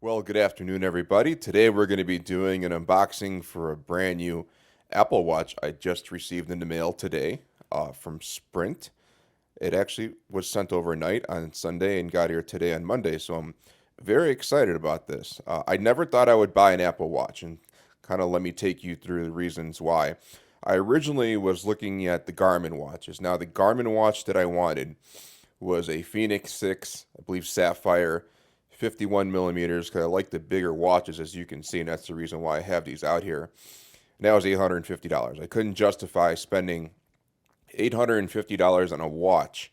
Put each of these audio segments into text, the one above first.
Well, good afternoon, everybody. Today we're going to be doing an unboxing for a brand new Apple Watch I just received in the mail today from Sprint. It actually was sent overnight on Sunday and got here today on Monday, so I'm very excited about this. I never thought I would buy an Apple Watch, and kind of let me take you through the reasons why. I originally was looking at the Garmin watches. Now, the Garmin watch that I wanted was a Phoenix 6, I believe Sapphire, 51 millimeters, because I like the bigger watches, as you can see, and that's the reason why I have these out here. And that was $850. I couldn't justify spending $850 on a watch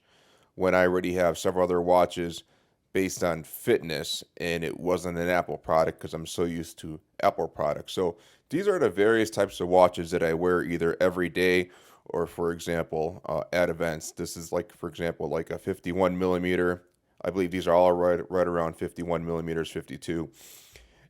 when I already have several other watches based on fitness, and it wasn't an Apple product because I'm so used to Apple products. So these are the various types of watches that I wear either every day or, for example, at events. This is like, for example, like a 51 millimeter. I believe these are all right around 51 millimeters, 52.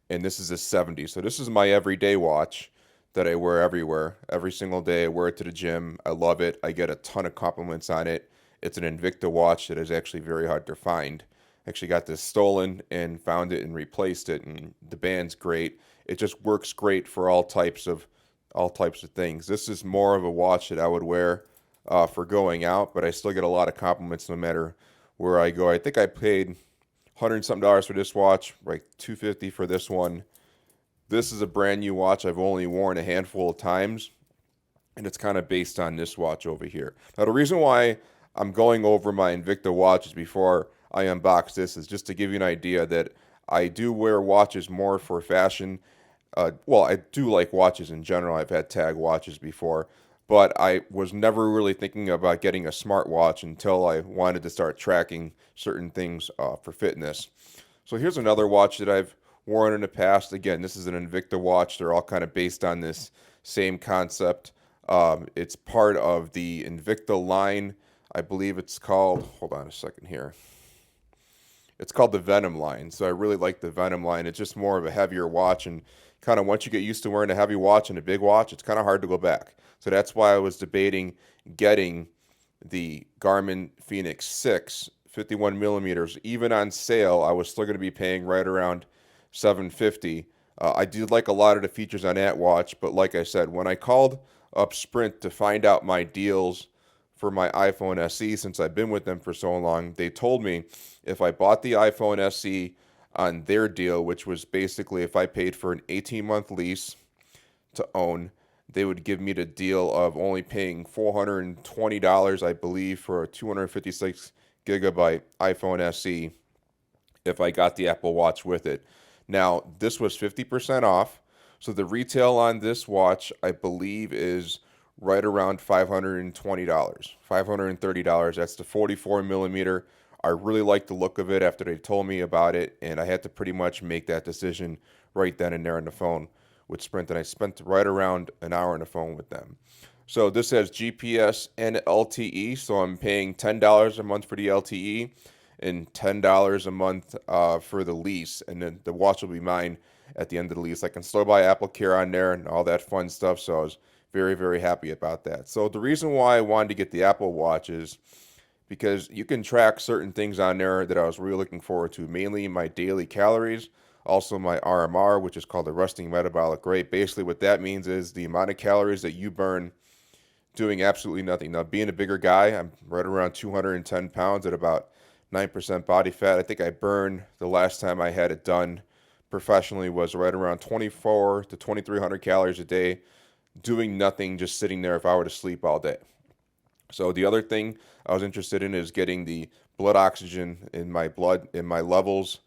And this is a 70. So this is my everyday watch that I wear everywhere, every single day. I wear it to the gym. I love it. I get a ton of compliments on it. It's an Invicta watch that is actually very hard to find. Actually got this stolen and found it and replaced it, and the band's great. It just works great for all types of things. This is more of a watch that I would wear for going out, but I still get a lot of compliments no matter where I go. I think I paid $100 something for this watch, like $250 for this one. This is a brand new watch I've only worn a handful of times, and it's kind of based on this watch over here. Now, the reason why I'm going over my Invicta watches before I unbox this is just to give you an idea that I do wear watches more for fashion. Well, I do like watches in general. I've had tag watches before, but I was never really thinking about getting a smartwatch until I wanted to start tracking certain things for fitness. So here's another watch that I've worn in the past. Again, this is an Invicta watch. They're all kind of based on this same concept. It's part of the Invicta line. I believe it's called, hold on a second here. It's called the Venom line. So I really like the Venom line. It's just more of a heavier watch, and kind of once you get used to wearing a heavy watch and a big watch, it's kind of hard to go back. So that's why I was debating getting the Garmin Fenix 6 51 millimeters. Even on sale, I was still going to be paying right around 750. I did like a lot of the features on that watch, but like I said, when I called up Sprint to find out my deals for my iPhone SE, since I've been with them for so long, they told me if I bought the iPhone SE on their deal, which was basically if I paid for an 18-month lease to own, they would give me the deal of only paying $420, I believe, for a 256 gigabyte iPhone SE if I got the Apple Watch with it. Now, this was 50% off, so the retail on this watch, I believe, is right around $520, $530. That's the 44 millimeter. I really like the look of it after they told me about it, and I had to pretty much make that decision right then and there on the phone with Sprint, and I spent right around an hour on the phone with them. So this has GPS and LTE, so I'm paying $10 a month for the LTE and $10 a month for the lease, and then the watch will be mine at the end of the lease. I can still buy Apple Care on there and all that fun stuff, so I was very, very happy about that. So the reason why I wanted to get the Apple Watch is because you can track certain things on there that I was really looking forward to, mainly my daily calories, also my RMR, which is called the resting metabolic rate. Basically, what that means is the amount of calories that you burn doing absolutely nothing. Now, being a bigger guy, I'm right around 210 pounds at about 9% body fat. I think I burned the last time I had it done professionally was right around 24 to 2,300 calories a day doing nothing, just sitting there if I were to sleep all day. So the other thing I was interested in is getting the blood oxygen in my blood, in my levels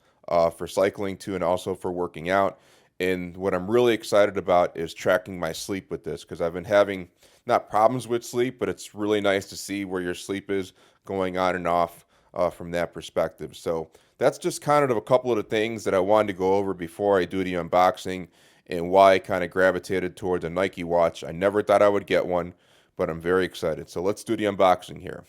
for cycling too, and also for working out. And what I'm really excited about is tracking my sleep with this because I've been having not problems with sleep, but it's really nice to see where your sleep is going on and off from that perspective. So that's just kind of a couple of the things that I wanted to go over before I do the unboxing and why I kind of gravitated towards a Nike watch. I never thought I would get one, but I'm very excited. So let's do the unboxing here.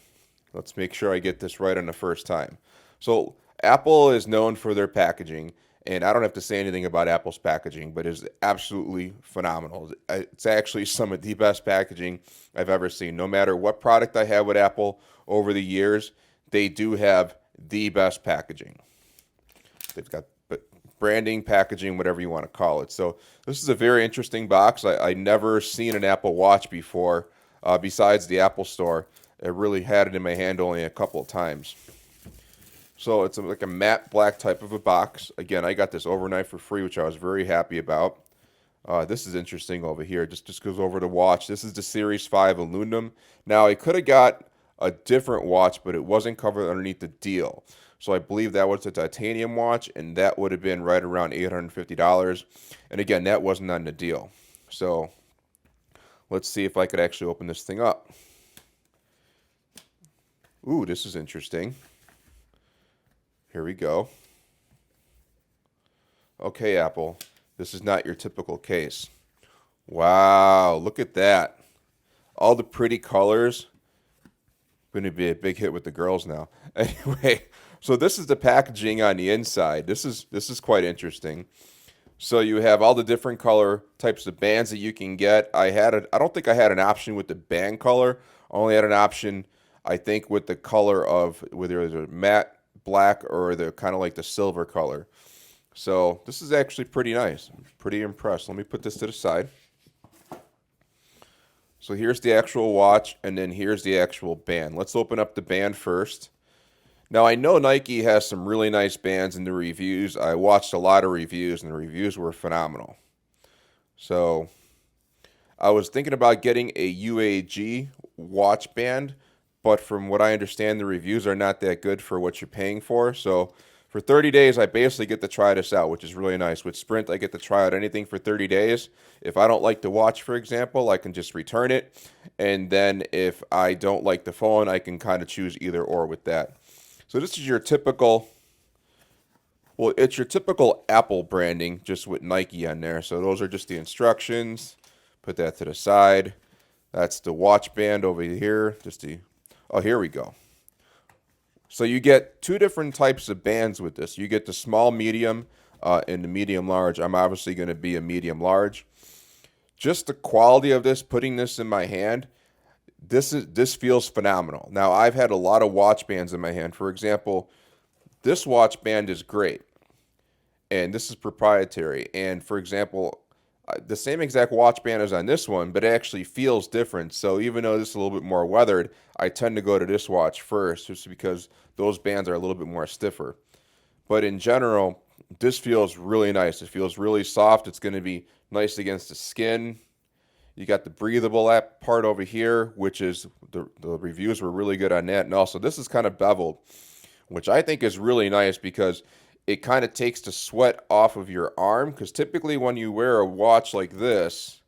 Let's make sure I get this right on the first time. So Apple is known for their packaging, and I don't have to say anything about Apple's packaging, but it's absolutely phenomenal. It's actually some of the best packaging I've ever seen. No matter what product I have with Apple over the years, they do have the best packaging. They've got branding, packaging, whatever you want to call it. So this is a very interesting box. I never seen an Apple Watch before, besides the Apple Store. I really had it in my hand only a couple of times. So it's like a matte black type of a box. Again, I got this overnight for free, which I was very happy about. This is interesting over here. Just goes over the watch. This is the Series 5 Aluminum. Now, I could have got a different watch, but it wasn't covered underneath the deal. So I believe that was a titanium watch, and that would have been right around $850. And again, that wasn't on the deal. So let's see if I could actually open this thing up. Ooh, this is interesting. Here we go. Okay, Apple. This is not your typical case. Wow, look at that. All the pretty colors. Going to be a big hit with the girls now. Anyway, so this is the packaging on the inside. This is quite interesting. So you have all the different color types of bands that you can get. I don't think I had an option with the band color. I only had an option, I think, with the color of whether it's a matte black or the kind of like the silver color. So this is actually pretty nice. I'm pretty impressed. Let me put this to the side. So here's the actual watch, and then here's the actual band. Let's open up the band first. Now, I know Nike has some really nice bands in the reviews. I watched a lot of reviews, and the reviews were phenomenal. So I was thinking about getting a UAG watch band, but from what I understand, the reviews are not that good for what you're paying for. So for 30 days, I basically get to try this out, which is really nice. With Sprint, I get to try out anything for 30 days. If I don't like the watch, for example, I can just return it. And then if I don't like the phone, I can kind of choose either or with that. So this is your typical, well, it's your typical Apple branding, just with Nike on there. So those are just the instructions. Put that to the side. That's the watch band over here. Oh, here we go. So you get two different types of bands with this. You get the small, medium, and the medium large. I'm obviously going to be a medium large. Just the quality of this, putting this in my hand, this feels phenomenal. Now, I've had a lot of watch bands in my hand. For example, this watch band is great, and this is proprietary. And for example, the same exact watch band is on this one, but it actually feels different. So even though this is a little bit more weathered, I tend to go to this watch first, just because those bands are a little bit more stiffer. But in general, this feels really nice. It feels really soft. It's going to be nice against the skin. You got the breathable app part over here, which is the reviews were really good on that. And also, this is kind of beveled, which I think is really nice because it kind of takes the sweat off of your arm, because typically when you wear a watch like this,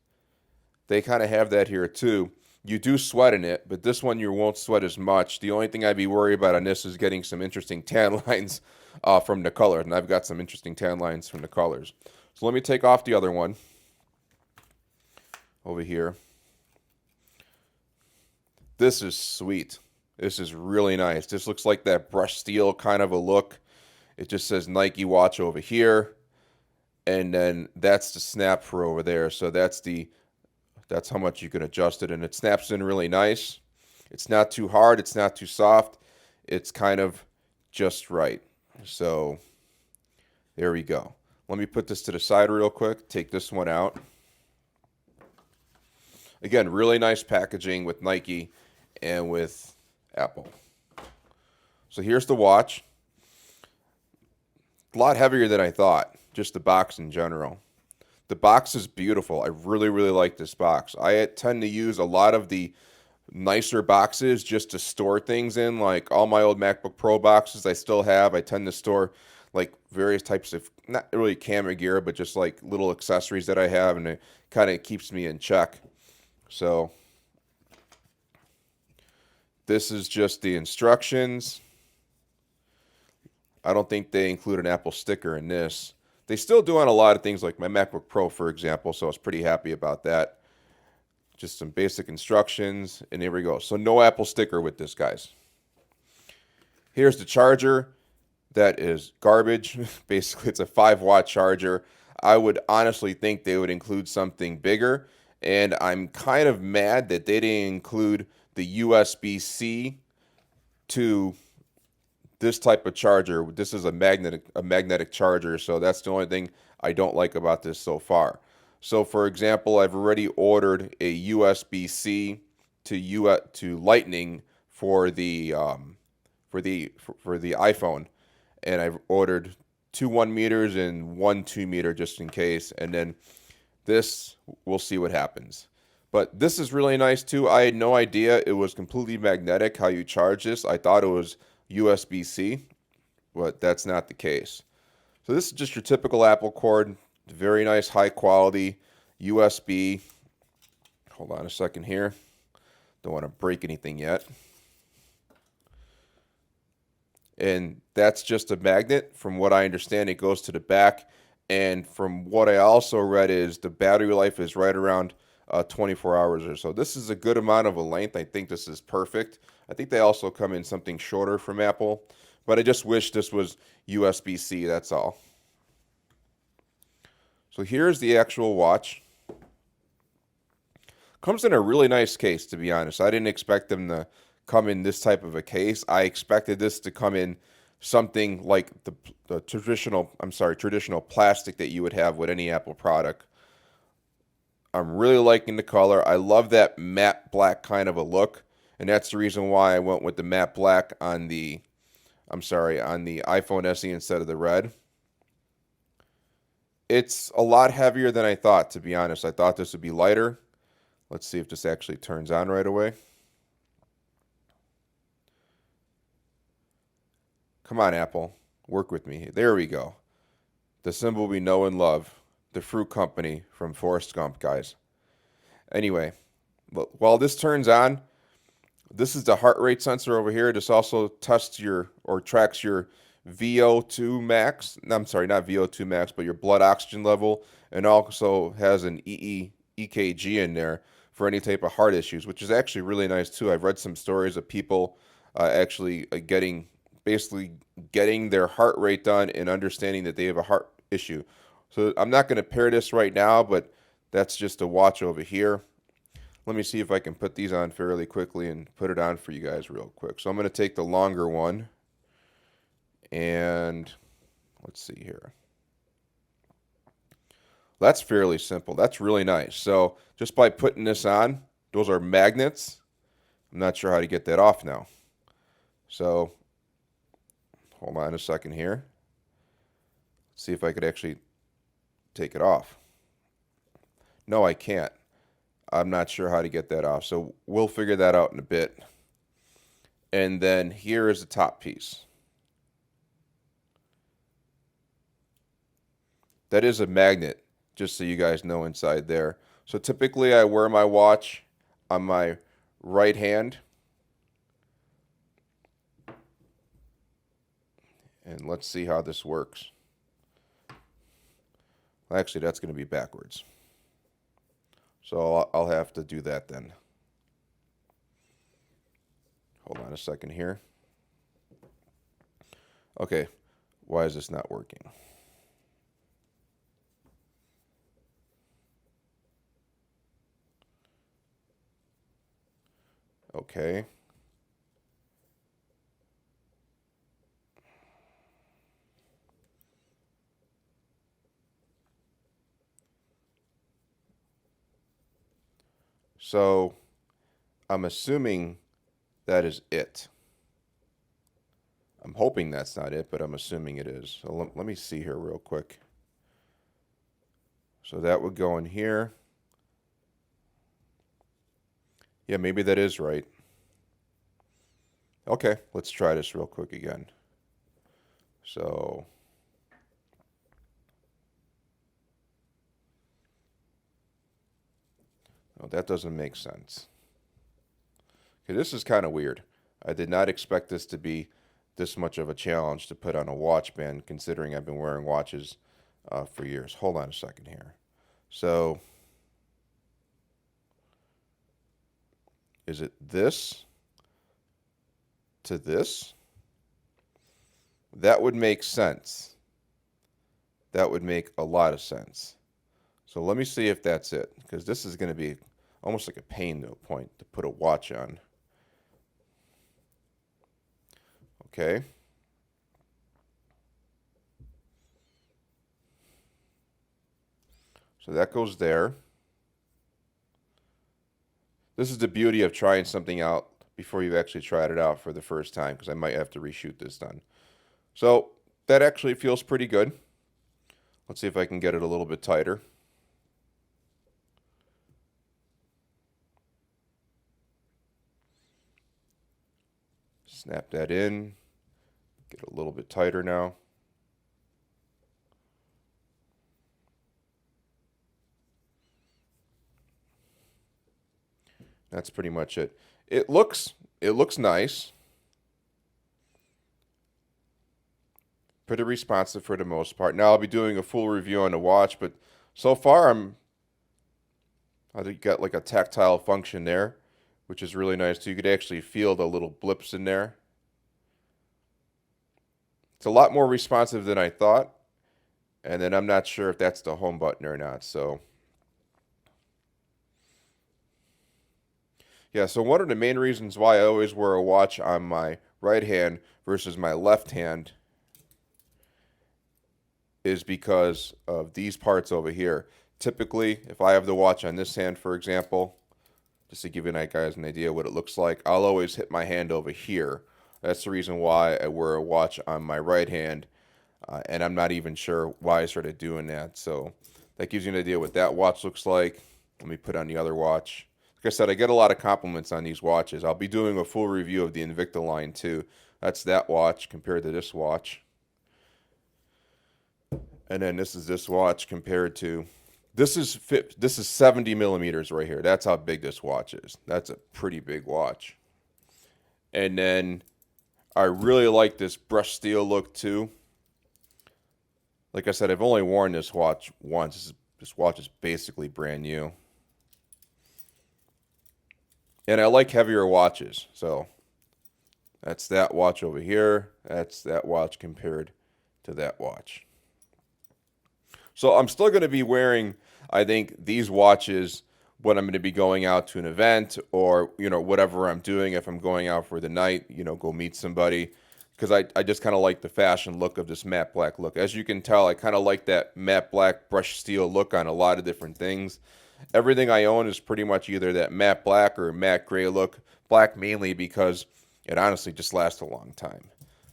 they kind of have that here too. You do sweat in it, but this one you won't sweat as much. The only thing I'd be worried about on this is getting some interesting tan lines from the color, and I've got some interesting tan lines from the colors. So let me take off the other one over here. This is sweet. This is really nice. This looks like that brushed steel kind of a look. It just says Nike watch over here, and then that's the snap for over there. So that's how much you can adjust it, and it snaps in really nice. It's not too hard. It's not too soft. It's kind of just right. So there we go. Let me put this to the side real quick. Take this one out. Again, really nice packaging with Nike and with Apple. So here's the watch. A lot heavier than I thought, just the box in general. The box is beautiful. I really, really like this box. I tend to use a lot of the nicer boxes just to store things in, like all my old MacBook Pro boxes I still have. I tend to store like various types of, not really camera gear, but just like little accessories that I have, and it kind of keeps me in check. So this is just the instructions. I don't think they include an Apple sticker in this. They still do on a lot of things, like my MacBook Pro, for example, so I was pretty happy about that. Just some basic instructions, and here we go. So no Apple sticker with this, guys. Here's the charger. That is garbage. Basically, it's a 5-watt charger. I would honestly think they would include something bigger, and I'm kind of mad that they didn't include the USB-C to this type of charger. This is a magnetic charger, so that's the only thing I don't like about this so far. So for example, I've already ordered a USB-C to Lightning for the for the iPhone, and I've ordered two 1 meters and one 2 meter just in case, and then this, we'll see what happens. But this is really nice too. I had no idea it was completely magnetic how you charge this. I thought it was USB-C, but that's not the case. So this is just your typical Apple cord. Very nice, high quality USB. Hold on a second here. Don't want to break anything yet. And that's just a magnet. From what I understand, it goes to the back. And from what I also read is the battery life is right around 24 hours or so. This is a good amount of a length. I think this is perfect. I think they also come in something shorter from Apple. But I just wish this was USB-C, that's all. So here's the actual watch. Comes in a really nice case, to be honest. I didn't expect them to come in this type of a case. I expected this to come in something like the traditional plastic that you would have with any Apple product. I'm really liking the color. I love that matte black kind of a look, and that's the reason why I went with the matte black on the iPhone SE instead of the red. It's a lot heavier than I thought, to be honest. I thought this would be lighter. Let's see if this actually turns on right away. Come on, Apple. Work with me. There we go. The symbol we know and love. The fruit company from Forrest Gump, guys. Anyway, while this turns on, this is the heart rate sensor over here. This also tracks your VO2 max. I'm sorry, not VO2 max, but your blood oxygen level, and also has an EKG in there for any type of heart issues, which is actually really nice too. I've read some stories of people actually getting their heart rate done and understanding that they have a heart issue. So I'm not going to pair this right now, but that's just a watch over here. Let me see if I can put these on fairly quickly and put it on for you guys real quick. So I'm going to take the longer one, and let's see here. That's fairly simple. That's really nice. So just by putting this on, those are magnets. I'm not sure how to get that off now. So hold on a second here. Let's see if I could actually take it off. No, I can't. I'm not sure how to get that off. So we'll figure that out in a bit. And then here is the top piece. That is a magnet, just so you guys know inside there. So typically I wear my watch on my right hand. And let's see how this works. Actually, that's going to be backwards. So I'll have to do that then. Hold on a second here. Okay, why is this not working? Okay. So I'm assuming that is it. I'm hoping that's not it, but I'm assuming it is. So let me see here real quick. So that would go in here. Yeah, maybe that is right. Okay, let's try this real quick again. So oh, that doesn't make sense. Okay, this is kind of weird. I did not expect this to be this much of a challenge to put on a watch band, considering I've been wearing watches for years. Hold on a second here. So, is it this to this? That would make sense. That would make a lot of sense. So let me see if that's it, because this is going to be almost like a pain to a point to put a watch on. Okay. So that goes there. This is the beauty of trying something out before you've actually tried it out for the first time, because I might have to reshoot this done. So that actually feels pretty good. Let's see if I can get it a little bit tighter. Snap that in. Get a little bit tighter now. That's pretty much it. It looks nice. Pretty responsive for the most part. Now I'll be doing a full review on the watch, but so far I think got like a tactile function there, which is really nice too. You could actually feel the little blips in there. It's a lot more responsive than I thought. And then I'm not sure if that's the home button or not. So yeah, so one of the main reasons why I always wear a watch on my right hand versus my left hand is because of these parts over here. Typically, if I have the watch on this hand, for example, just to give you guys an idea what it looks like, I'll always hit my hand over here. That's the reason why I wear a watch on my right hand, and I'm not even sure why I started doing that. So that gives you an idea what that watch looks like. Let me put on the other watch. Like I said, I get a lot of compliments on these watches. I'll be doing a full review of the Invicta line too. That's that watch compared to this watch. And then this is this watch compared to this is 70 millimeters right here. That's how big this watch is. That's a pretty big watch. And then I really like this brushed steel look too. Like I said, I've only worn this watch once. This watch is basically brand new. And I like heavier watches. So that's that watch over here. That's that watch compared to that watch. So I'm still going to be wearing, I think, these watches when I'm going to be going out to an event or, whatever I'm doing. If I'm going out for the night, go meet somebody. Because I just kind of like the fashion look of this matte black look. As you can tell, I kind of like that matte black brushed steel look on a lot of different things. Everything I own is pretty much either that matte black or matte gray look. Black mainly because it honestly just lasts a long time.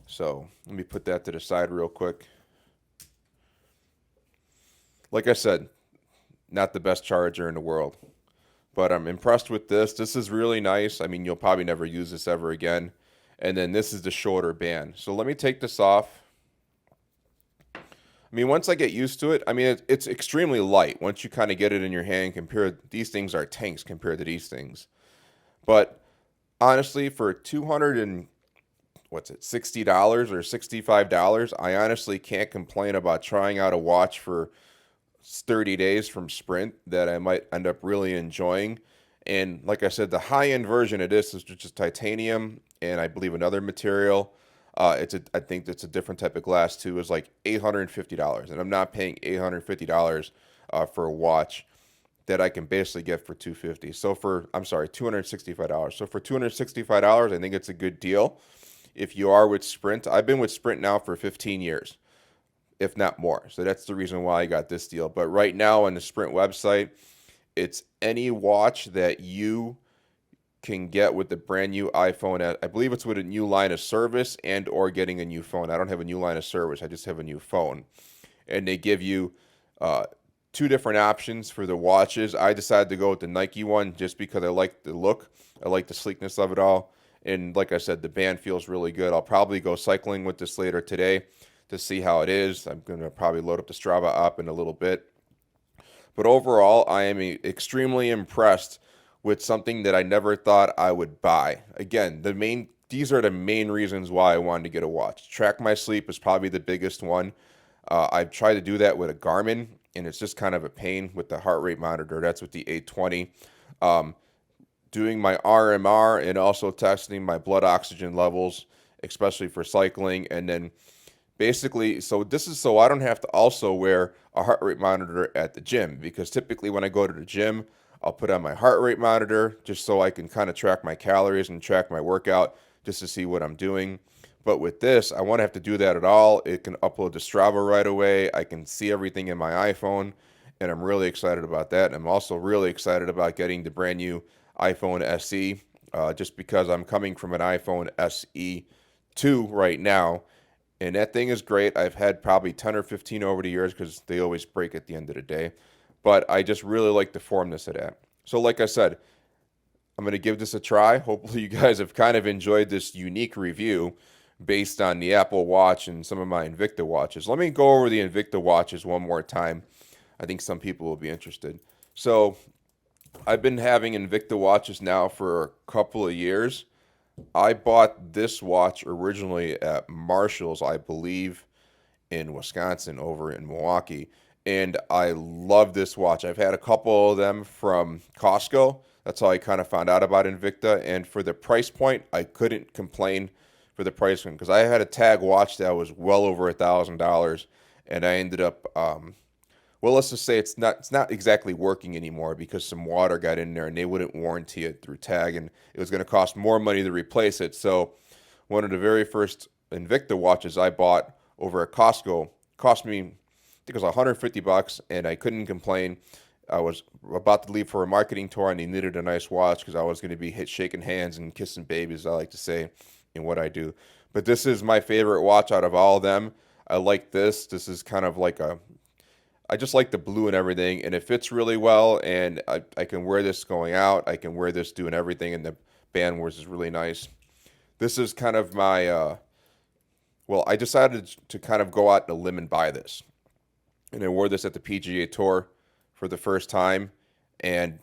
So let me put that to the side real quick. Like I said, not the best charger in the world, but I'm impressed with this. This is really nice. I mean, you'll probably never use this ever again. And then this is the shorter band. So let me take this off. I mean, once I get used to it, I mean, it's extremely light. Once you kind of get it in your hand, these things are tanks compared to these things. But honestly, for $60 or $65, I honestly can't complain about trying out a watch for 30 days from Sprint that I might end up really enjoying. And like I said, the high-end version of this is just titanium and I believe another material. I think that's a different type of glass too. Is like $850, and I'm not paying $850 for a watch that I can basically get for $250. $265. So for $265, I think it's a good deal. If you are with Sprint, I've been with Sprint now for 15 years. If not more. So that's the reason why I got this deal. But right now on the Sprint website, it's any watch that you can get with the brand new iPhone. I believe it's with a new line of service and or getting a new phone. I don't have a new line of service. I just have a new phone. And they give you two different options for the watches. I decided to go with the Nike one just because I like the look. I like the sleekness of it all. And like I said, the band feels really good. I'll probably go cycling with this later today to see how it is. I'm going to probably load up the Strava app in a little bit. But overall, I am extremely impressed with something that I never thought I would buy. Again, these are the main reasons why I wanted to get a watch. Track my sleep is probably the biggest one. I've tried to do that with a Garmin, and it's just kind of a pain with the heart rate monitor. That's with the 820. Doing my RMR and also testing my blood oxygen levels, especially for cycling, and then basically, so this is so I don't have to also wear a heart rate monitor at the gym, because typically when I go to the gym, I'll put on my heart rate monitor just so I can kind of track my calories and track my workout just to see what I'm doing. But with this, I won't have to do that at all. It can upload to Strava right away. I can see everything in my iPhone. and I'm really excited about that. And I'm also really excited about getting the brand new iPhone SE, just because I'm coming from an iPhone SE 2 right now, and that thing is great. I've had probably 10 or 15 over the years because they always break at the end of the day. But I just really like the formness of that. So, like I said, I'm going to give this a try. Hopefully, you guys have kind of enjoyed this unique review based on the Apple Watch and some of my Invicta watches. Let me go over the Invicta watches one more time. I think some people will be interested. So, I've been having Invicta watches now for a couple of years. I bought this watch originally at Marshall's, I believe, in Wisconsin, over in Milwaukee. And I love this watch. I've had a couple of them from Costco. That's how I kind of found out about Invicta. And for the price point, I couldn't complain for the price point because I had a tag watch that was well over $1,000, and I ended up, well, let's just say it's not exactly working anymore because some water got in there and they wouldn't warranty it through tag, and it was going to cost more money to replace it. So one of the very first Invicta watches I bought over at Costco cost me, I think it was $150, and I couldn't complain. I was about to leave for a marketing tour, and they needed a nice watch because I was going to be shaking hands and kissing babies, I like to say, in what I do. But this is my favorite watch out of all of them. I like this. This is kind of like I just like the blue and everything, and it fits really well, and I can wear this going out. I can wear this doing everything, and the band wears is really nice. This is kind of my, well, I decided to kind of go out on a limb and buy this. And I wore this at the PGA Tour for the first time, and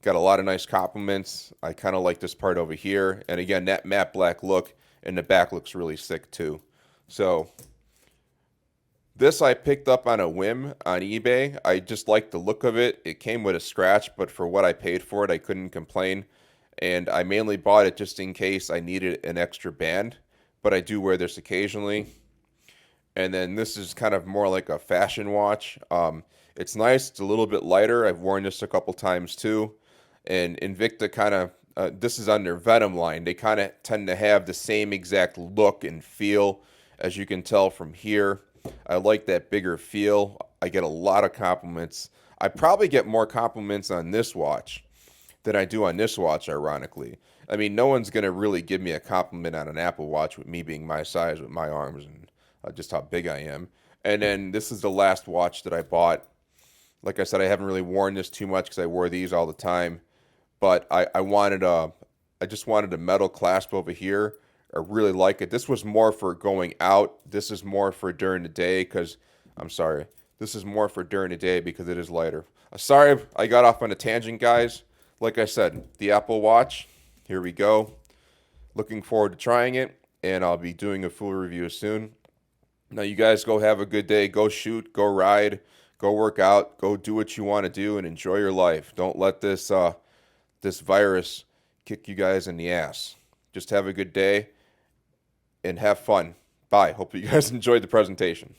got a lot of nice compliments. I kind of like this part over here. And again, that matte black look, and the back looks really sick too. So this I picked up on a whim on eBay. I just liked the look of it. It came with a scratch, but for what I paid for it, I couldn't complain. And I mainly bought it just in case I needed an extra band, but I do wear this occasionally. And then this is kind of more like a fashion watch. It's nice. It's a little bit lighter. I've worn this a couple times too. And Invicta kind of, this is on their Venom line. They kind of tend to have the same exact look and feel, as you can tell from here. I like that bigger feel. I get a lot of compliments. I probably get more compliments on this watch than I do on this watch, ironically. I mean, no one's going to really give me a compliment on an Apple Watch with me being my size, with my arms, and just how big I am. And then this is the last watch that I bought. Like I said, I haven't really worn this too much because I wore these all the time. But I just wanted a metal clasp over here. I really like it. This was more for going out. This is more for during the day because, I'm sorry, this is more for during the day because it is lighter. Sorry I got off on a tangent, guys. Like I said, the Apple Watch, here we go. Looking forward to trying it, and I'll be doing a full review soon. Now, you guys go have a good day. Go shoot, go ride, go work out, go do what you want to do, and enjoy your life. Don't let this virus kick you guys in the ass. Just have a good day and have fun. Bye. Hope you guys enjoyed the presentation.